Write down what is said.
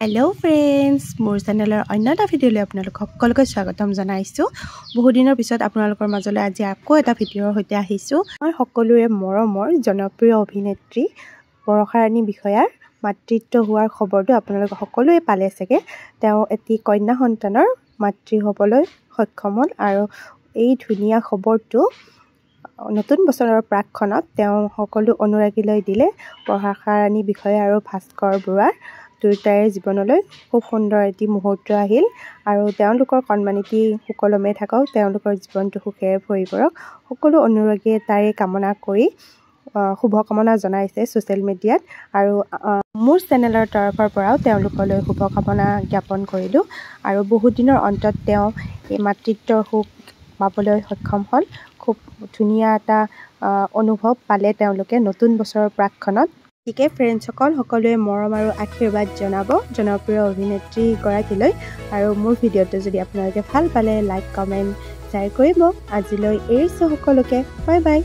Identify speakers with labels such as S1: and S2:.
S1: Hello friends मोर चेनेलर अन्य এটা ভিডিঅ'লৈ আপোনালোক সকলোকে স্বাগতম জনাইছো। বহু দিনৰ পিছত আপোনালোকৰ মাজলৈ আজি আকৌ এটা ভিডিঅ'ৰ সৈতে আহিছো। মই সকলোৰে মৰমৰ জনপ্ৰিয় অভিনেত্ৰী বৰষা ৰাণী বিষয়াৰ মাতৃত্ব হোৱাৰ খবৰটো আপোনালোক সকলোৱে পালে চাগে। তেওঁ এটি কন্যা সন্তানৰ মাতৃ হ'বলৈ সক্ষম হ'ল আৰু এই ধুনীয়া খবৰটো নতুন বছৰৰ প্ৰাকখনত তেওঁ সকলো অনুৰাগীলৈ দিলে। বৰষা ৰাণী বিষয়া আৰু ভাস্কৰ বৰুৱাৰ দুয়োটাৰে জীৱনলৈ খুব সুন্দৰ এটি মুহূৰ্ত আহিল আৰু তেওঁলোকৰ কণমানিটি সুকলমে থাকক, তেওঁলোকৰ জীৱনটো সুখেৰে ভৰি পৰক, সকলো অনুৰাগীয়ে তাৰে কামনা কৰি শুভকামনা জনাইছে ছ'চিয়েল মিডিয়াত। আৰু মোৰ চেনেলৰ তৰফৰ পৰাও তেওঁলোকলৈ শুভকামনা জ্ঞাপন কৰিলোঁ। আৰু বহুত দিনৰ অন্তত তেওঁ এই মাতৃত্বৰ সুখ পাবলৈ সক্ষম হ'ল। খুব ধুনীয়া এটা অনুভৱ পালে তেওঁলোকে নতুন বছৰৰ প্ৰাকখনত। গতিকে ফ্ৰেণ্ডসকল সকলোৱে মৰম আৰু আশীৰ্বাদ জনাব জনপ্ৰিয় অভিনেত্ৰীগৰাকীলৈ। আৰু মোৰ ভিডিঅ'টো যদি আপোনালোকে ভাল পালে লাইক কমেণ্ট শ্বেয়াৰ কৰিব। আজিলৈ এৰিছোঁ সকলোকে, বাই বাই।